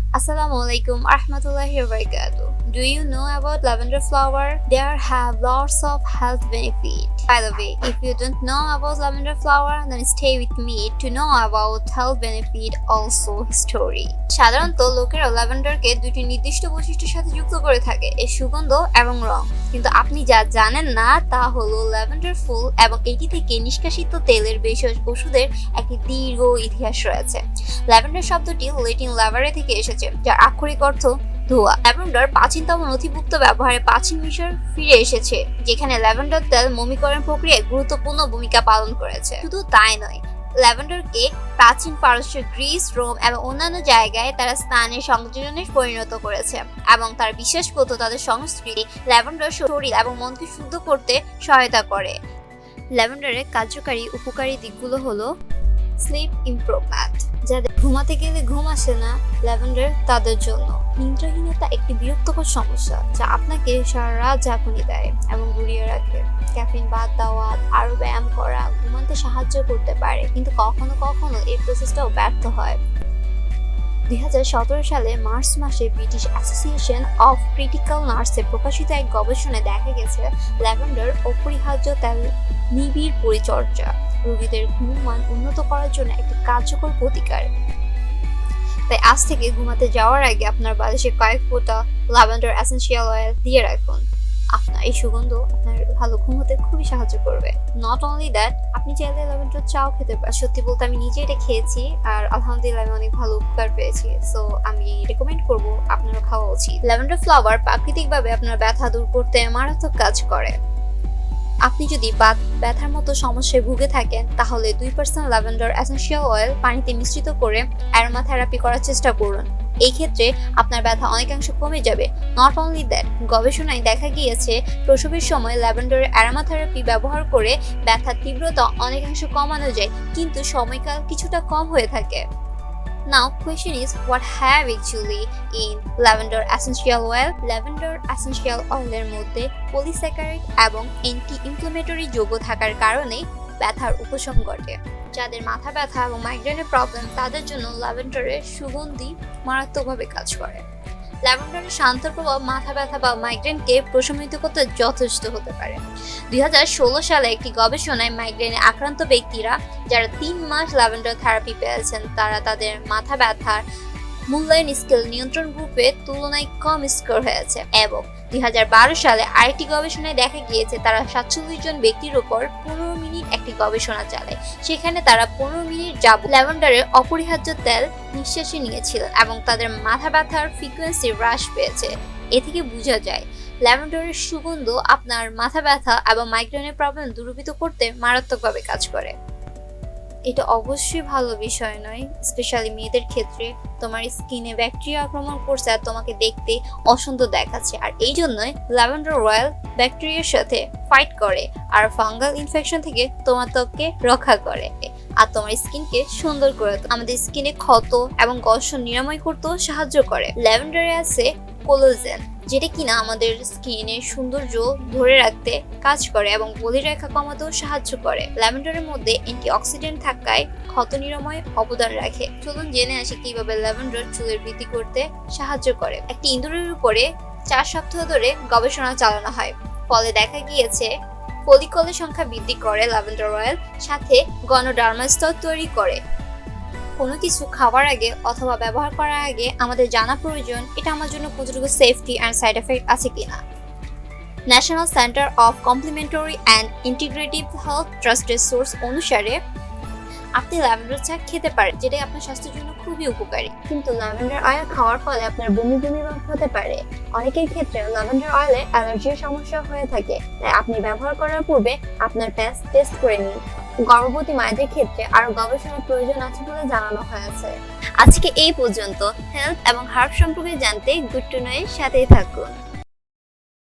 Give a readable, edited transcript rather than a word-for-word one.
Assalamualaikum warahmatullahi wabarakatuh. Do you know about lavender flower? There have lots of health benefits. By the way, if you don't know about lavender flower, then stay with me to know about health benefit also story. সাধারণত লোকেরা ল্যাভেন্ডারকে দুটি নির্দিষ্ট বৈশিষ্ট্যের সাথে যুক্ত করে থাকে, এর সুগন্ধ এবং রং। কিন্তু আপনি যা জানেন না তা হলো ল্যাভেন্ডার ফুল এবং এটি থেকে নিষ্কাশিত তেলের ভেষজ ওষুধের একটি দীর্ঘ ইতিহাস রয়েছে। ল্যাভেন্ডার শব্দটি ল্যাটিন ল্যাভারে থেকে এসেছে, যার আক্ষরিক অর্থ ধোয়া। ল্যাভেন্ডার প্রাচীনতম নথিভুক্ত ব্যবহারে প্রাচীন মিশর ফিরে এসেছে, যেখানে ল্যাভেন্ডার তেল মমিকরণ প্রক্রিয়ায় গুরুত্বপূর্ণ ভূমিকা পালন করেছে। শুধু তাই নয়, ল্যাভেন্ডারকে প্রাচীন পারস্য, গ্রিস, রোম এবং অন্যান্য জায়গায় তারা স্নানের সংযোজনে পরিণত করেছে এবং তারা বিশ্বাস করত তাদের সংস্কৃতি ল্যাভেন্ডার শরীর এবং মনকে শুদ্ধ করতে সহায়তা করে। ল্যাভেন্ডারের কার্যকারী উপকারী দিকগুলো হলো স্লিপ ইমপ্রুভমেন্ট। যাদের ঘুমাতে গেলে ঘুম আসে না, ল্যাভেন্ডার তাদের জন্য। নিদ্রাহীনতা একটি বিরক্তকর সমস্যা যা আপনাকে সারা রাত ঝাঁকুনি দেয় এবং ঘুরিয়ে রাখে। ক্যাফিন বাদ দেওয়া, আরো ব্যায়াম করা ঘুমাতে সাহায্য করতে পারে, কিন্তু কখনো কখনো এই প্রসেসটাও ব্যর্থ হয়। 2017 সালে মার্চ মাসে ব্রিটিশ অ্যাসোসিয়েশন অফ ক্রিটিক্যাল নার্সে প্রকাশিত এক গবেষণায় দেখা গেছে ল্যাভেন্ডার অপরিহার্য তেল নিবিড় পরিচর্যা রোগীদের ঘুমমান উন্নত করার জন্য একটি কার্যকর প্রতিকার। তাই আজ থেকে ঘুমাতে যাওয়ার আগে আপনার বালিশে কয়েক ফোঁটা ল্যাভেন্ডার এসেনশিয়াল অয়েল দিয়ে রাখুন। আপনার এই সুগন্ধ আপনার ভালো ঘুমোতে খুবই সাহায্য করবে। নট অনলি দ্যাট, আপনি চাইলে ল্যাভেন্ডার চাও খেতে পারেন। সত্যি বলতে আমি নিজে এটা খেয়েছি আর আলহামদুলিল্লাহ আমি অনেক ভালো উপকার পেয়েছি। সো আমি রেকমেন্ড করব আপনারও খাওয়া উচিত। ল্যাভেন্ডার ফ্লাওয়ার প্রাকৃতিকভাবে আপনার ব্যথা দূর করতে মারাত্মক কাজ করে। আপনি যদি ব্যথার মতো সমস্যায় ভুগে থাকেন, তাহলে 2% ল্যাভেন্ডার এসেনশিয়াল অয়েল পানিতে মিশ্রিত করে অ্যারোমা থেরাপি করার চেষ্টা করুন। এই ক্ষেত্রে আপনার ব্যথা অনেকাংশ কমে যাবে। নট অনলি দ্যাট, গবেষণায় দেখা গিয়েছে প্রসবের সময় ল্যাভেন্ডারের অ্যারোমা থেরাপি ব্যবহার করে ব্যথার তীব্রতা অনেকাংশ কমানো যায়, কিন্তু সময়কাল কিছুটা কম হয়ে থাকে। Now, question is, what have actually in lavender essential oil? Lavender essential oil এর মধ্যে পলিস্যাকারাইড এবং অ্যান্টি-ইনফ্ল্যামেটরি যৌগ থাকার কারণে ব্যথার উপশম ঘটে। যাদের মাথা ব্যথা এবং মাইগ্রেনের প্রবলেম, তাদের জন্য ল্যাভেন্ডারের সুগন্ধি মারাত্মকভাবে কাজ করে। ল্যাভেন্ডারের শান্ত প্রভাব মাথা ব্যথা বা মাইগ্রেনকে প্রশমিত করতে যথেষ্ট হতে পারে। 2016 সালে একটি গবেষণায় মাইগ্রেনে আক্রান্ত ব্যক্তিরা যারা 3 মাস ল্যাভেন্ডার থেরাপি পেয়েছেন, তারা তাদের মাথা ব্যথার মূল্যায়ন স্কেল নিয়ন্ত্রণ গ্রুপের তুলনায় কম স্কোর হয়েছে। এবং 2012 সালে আরেকটি গবেষণায় দেখা গিয়েছে তারা 47 জন ব্যক্তির উপর 15 মিনিট একটি গবেষণা চালায়। সেখানে তারা 15 মিনিট যাবত ল্যাভেন্ডারের অপরিহার্য তেল নিঃশ্বাসে নিয়েছিলেন এবং তাদের মাথা ব্যথার ফ্রিকোয়েন্সি হ্রাস পেয়েছে। এ থেকে বোঝা যায় ল্যাভেন্ডারের সুগন্ধ আপনার মাথা ব্যথা এবং মাইগ্রেনের প্রবলেম দূরীভূত করতে মারাত্মকভাবে কাজ করে। এটা অবশ্যই ভালো বিষয় নয়, স্পেশালি মেয়েদের ক্ষেত্রে। তোমার স্কিনে ব্যাকটেরিয়া আক্রমণ করছে আর তোমাকে দেখতে অসুন্দর দেখাচ্ছে, আর এই জন্যই ল্যাভেন্ডার অয়েল ব্যাকটেরিয়ার সাথে ফাইট করে আর ফাঙ্গাল ইনফেকশন থেকে তোমার ত্বককে রক্ষা করে আর তোমার স্কিনকে সুন্দর করে আমাদের স্কিনে ক্ষত এবং ঘর্ষণ নিরাময় করতেও সাহায্য করে। ল্যাভেন্ডারে আছে কোলাজেন, যেটা কিনা আমাদের স্কিনের সৌন্দর্য ধরে রাখতে কাজ করে এবং বলিরেখা কমাতেও সাহায্য করে। ল্যাভেন্ডারের মধ্যে অ্যান্টিঅক্সিডেন্ট থাকায় ক্ষত নিরাময় অবদান রাখে। চলুন জেনে আসি কিভাবে ল্যাভেন্ডার চুলের বৃদ্ধি করতে সাহায্য করে। একটি ইঁদুরের উপরে 4 সপ্তাহ ধরে গবেষণা চালানো হয়, ফলে দেখা গিয়েছে ফলিকলের সংখ্যা বৃদ্ধি করে ল্যাভেন্ডার অয়েল, সাথে গনোডার্মাল স্তর তৈরি করে। কোনো কিছু খাওয়ার আগে অথবা ব্যবহার করার আগে আমাদের জানা প্রয়োজন এটা আমার জন্য কতটুকু সেফটি অ্যান্ড সাইড এফেক্ট আছে কিনা। National Centre of Complementary and Integrative Health ট্রাস্টের সোর্স অনুসারে আপনি ল্যাভেন্ডার চা খেতে পারেন, যেটা আপনার স্বাস্থ্যের জন্য খুবই উপকারী। কিন্তু ল্যাভেন্ডার অয়েল খাওয়ার ফলে আপনার বমি ভাব হতে পারে। অনেকের ক্ষেত্রে ল্যাভেন্ডার অয়েলে অ্যালার্জির সমস্যা হয়ে থাকে, তাই আপনি ব্যবহার করার পূর্বে আপনার টেস্ট করে নিন। গর্ভবতী মায়েদের ক্ষেত্রে আরো গবেষণার প্রয়োজন আছে বলে জানানো হয়েছে। আজকে এই পর্যন্ত। হেলথ এবং হার্ব সম্পর্কে জানতে গুড টু নো এর সাথেই থাকুন।